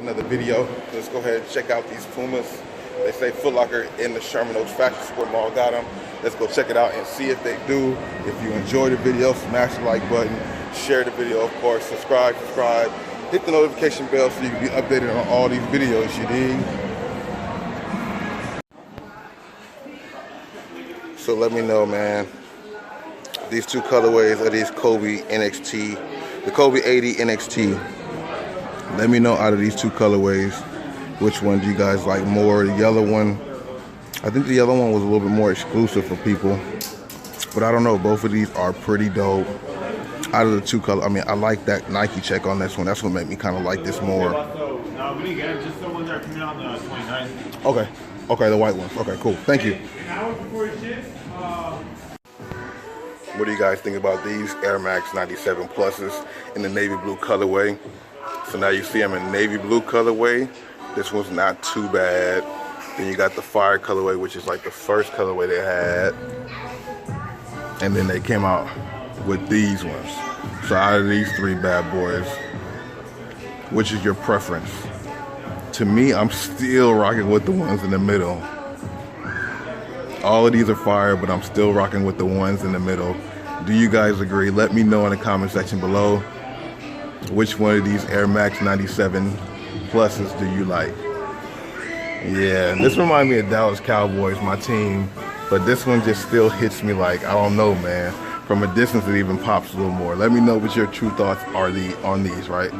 Another video. Let's go ahead and check out these Pumas. They say Foot Locker in the Sherman Oaks Fashion Sport Mall got them. Let's go check it out and see if they do. If you enjoy the video, smash the like button, share the video, of course, subscribe, hit the notification bell so you can be updated on all these videos, you dig? So let me know, man. These two colorways are these Kobe NXT, the Kobe 80 NXT. Let me know out of these two colorways, which one do you guys like more? The yellow one, I think the yellow one was a little bit more exclusive for people, but I don't know. Both of these are pretty dope. Out of the two colors, I mean, I like that Nike check on this one. That's what made me kind of like this more. No, we didn't get it. Just the ones that are coming out on the 29th. Okay. Okay, the white ones. Okay, cool. Thank you. An hour before it ships. What do you guys think about these Air Max 97 Pluses in the navy blue colorway? So now you see them in navy blue colorway. This one's not too bad. Then you got the fire colorway, which is like the first colorway they had. And then they came out with these ones. So out of these three bad boys, which is your preference? To me, I'm still rocking with the ones in the middle. All of these are fire, but I'm still rocking with the ones in the middle. Do you guys agree? Let me know in the comment section below. Which one of these Air Max 97 Pluses do you like? Yeah, this reminds me of Dallas Cowboys, my team. But this one just still hits me like, I don't know, man. From a distance, it even pops a little more. Let me know what your true thoughts are on these, right?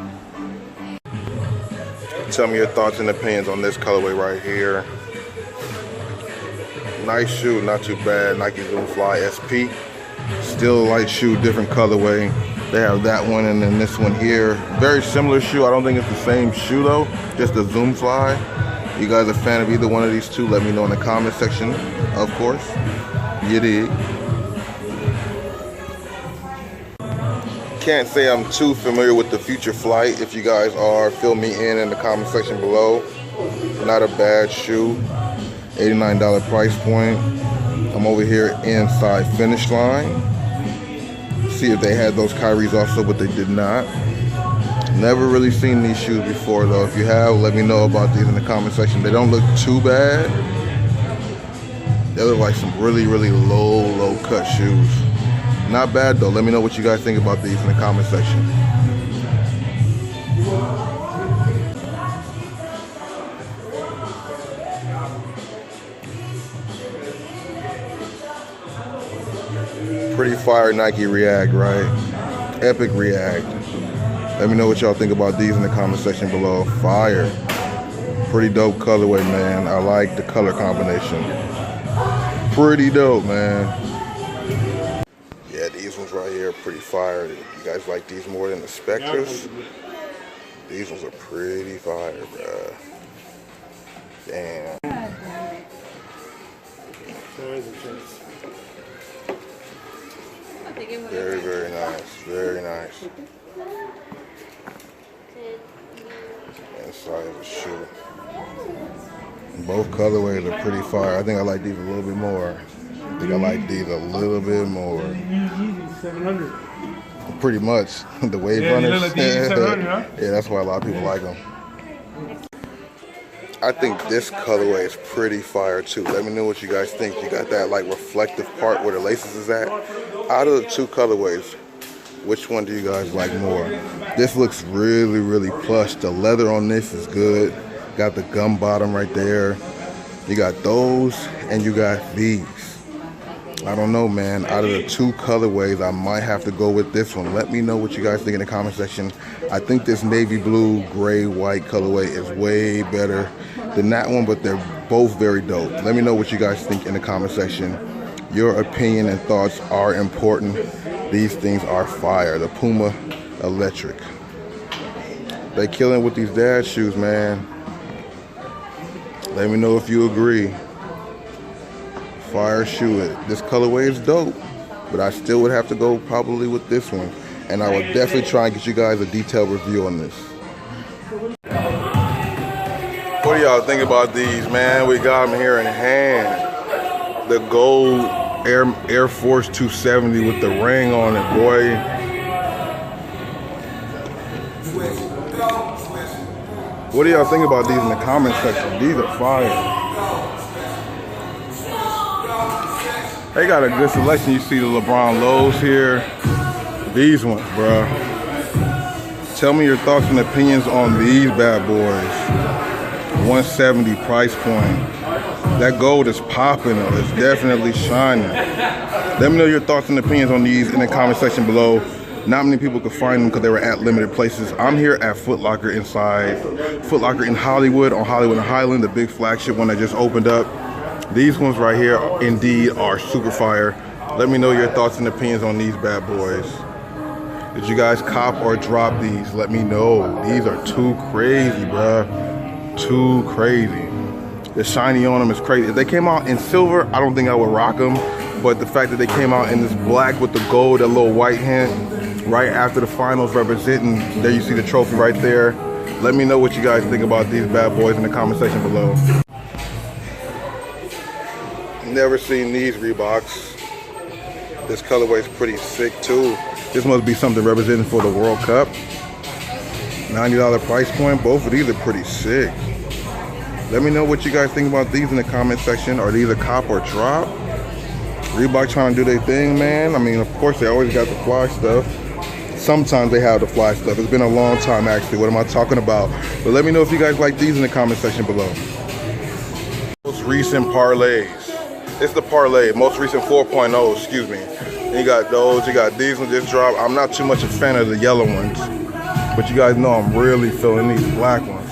Tell me your thoughts and opinions on this colorway right here. Nice shoe, not too bad. Nike Zoom Fly SP. Still a light shoe, different colorway. They have that one and then this one here. Very similar shoe. I don't think it's the same shoe though. Just the Zoom Fly. You guys a fan of either one of these two? Let me know in the comment section, of course. You dig. Can't say I'm too familiar with the Future Flight. If you guys are, fill me in the comment section below. Not a bad shoe. $89 price point. I'm over here inside Finish Line. See if they had those KYRIEs also, but they did not. Never really seen these shoes before though. If you have, let me know about these in the comment section. They don't look too bad. They look like some really low cut shoes. Not bad though. Let me know what you guys think about these in the comment section. Pretty fire Nike React, right? Epic React. Let me know what y'all think about these in the comment section below. Fire. Pretty dope colorway, man. I like the color combination. Pretty dope, man. Yeah, these ones right here are pretty fire. You guys like these more than the Spectres? These ones are pretty fire, bruh. Damn. Very nice. Very nice. Inside of the shoe. Both colorways are pretty fire. I think I like these a little bit more. I think I like these a little bit more. 700. Pretty much. The Wave Runners. Like 700, huh? Yeah, that's why a lot of people like them. I think this colorway is pretty fire too. Let me know what you guys think. You got that like reflective part where the laces is at. Out of the two colorways, which one do you guys like more? This looks really plush. The leather on this is good. Got the gum bottom right there. You got those and you got these. I don't know, man. Out of the two colorways, I might have to go with this one. Let me know what you guys think in the comment section. I think this navy blue, gray, white colorway is way better than that one, but they're both very dope. Let me know what you guys think in the comment section. Your opinion and thoughts are important. These things are fire. The Puma Electric. They killing with these dad shoes, man. Let me know if you agree. Fire shoe. This colorway is dope, but I still would have to go probably with this one. And I would definitely try and get you guys a detailed review on this. What do y'all think about these, man? We got them here in hand. The gold Air Force 270 with the ring on it, boy. What do y'all think about these in the comment section? These are fire. They got a good selection. You see the LeBron lows here. These ones, bruh. Tell me your thoughts and opinions on these bad boys. 170 price point. That gold is popping. It's definitely shining. Let me know your thoughts and opinions on these in the comment section below. Not many people could find them because they were at limited places. I'm here at Foot Locker inside Foot Locker in Hollywood, on Hollywood and Highland, the big flagship one that just opened up. These ones right here indeed are super fire. Let me know your thoughts and opinions on these bad boys. Did you guys cop or drop these? Let me know. These are too crazy, bruh. Too crazy. The shiny on them is crazy. If they came out in silver, I don't think I would rock them. But the fact that they came out in this black with the gold, that little white hint, right after the finals representing, there you see the trophy right there. Let me know what you guys think about these bad boys in the comment section below. Never seen these Reeboks. This colorway is pretty sick too. This must be something representing for the World Cup. $90 price point. Both of these are pretty sick. Let me know what you guys think about these in the comment section. Are these a cop or drop? Reebok trying to do their thing, man. I mean, of course, they always got the fly stuff. Sometimes they have the fly stuff. It's been a long time, actually. What am I talking about? But let me know if you guys like these in the comment section below. Most recent parlays. It's the parlay. Most recent 4.0, excuse me. And you got those. You got these ones just dropped. I'm not too much a fan of the yellow ones. But you guys know I'm really feeling these black ones.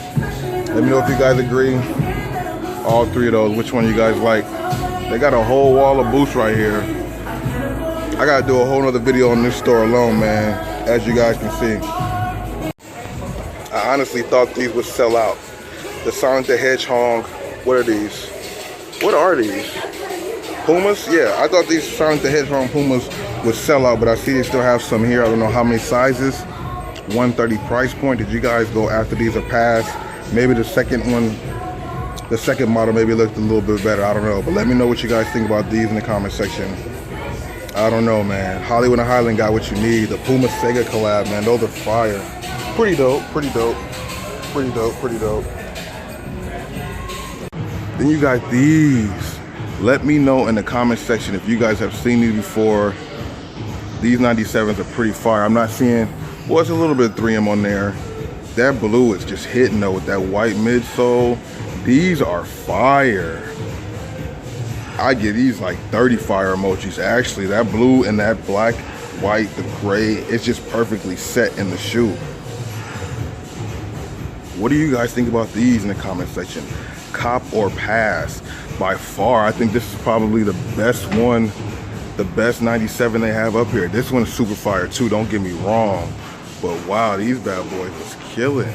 Let me know if you guys agree. All three of those. Which one you guys like? They got a whole wall of Boost right here. I gotta do a whole nother video on this store alone, man, as you guys can see. I honestly thought these would sell out. The Sonic the Hedgehog, what are these? What are these? Pumas? Yeah, I thought these Sonic the Hedgehog Pumas would sell out, but I see they still have some here. I don't know how many sizes. 130 price point. Did you guys go after these or pass? Maybe the second one, the second model maybe looked a little bit better. I don't know, but let me know what you guys think about these in the comment section. I don't know, man. Hollywood and Highland got what you need. The Puma Sega collab, man. Those are fire. Pretty dope, pretty dope. Pretty dope, pretty dope. Then you got these. Let me know in the comment section if you guys have seen these before. These 97s are pretty fire. I'm not seeing, well, it's a little bit of 3M on there. That blue is just hitting though with that white midsole. These are fire. I give these like 30 fire emojis. Actually, that blue and that black, white, the gray, it's just perfectly set in the shoe. What do you guys think about these in the comment section? Cop or pass? By far, I think this is probably the best one, the best 97 they have up here. This one's super fire too, don't get me wrong. But wow, these bad boys was killing.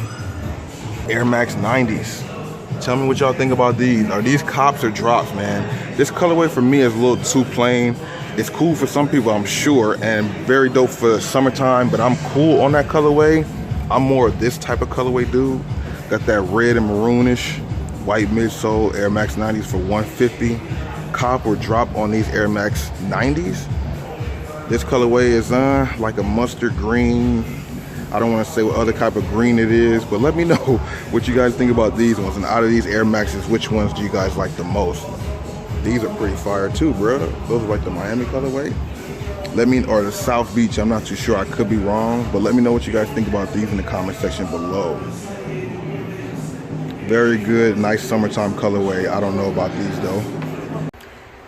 Air Max 90s. Tell me what y'all think about these. Are these cops or drops, man? This colorway for me is a little too plain. It's cool for some people, I'm sure, and very dope for the summertime, but I'm cool on that colorway. I'm more of this type of colorway dude. Got that red and maroonish, white midsole, Air Max 90s for 150. Cop or drop on these Air Max 90s. This colorway is like a mustard green. I don't want to say what other type of green it is, but let me know what you guys think about these ones. And out of these Air Maxes, which ones do you guys like the most? These are pretty fire too, bro. Those are like the Miami colorway. Let me, or the South Beach, I'm not too sure, I could be wrong, but let me know what you guys think about these in the comment section below. Very good, nice summertime colorway. I don't know about these though.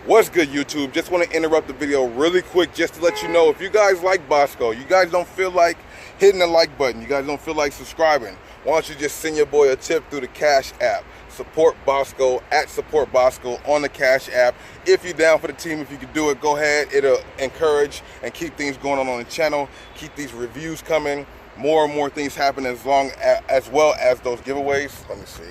What's good, YouTube? Just want to interrupt the video really quick just to let you know, if you guys like Bossco, you guys don't feel like hitting the like button, you guys don't feel like subscribing, why don't you just send your boy a tip through the Cash App. Support Bossco at Support Bossco on the Cash App. If you're down for the team, if you can do it, go ahead. It'll encourage and keep things going on the channel. Keep these reviews coming. More and more things happen as well as those giveaways. Let me see.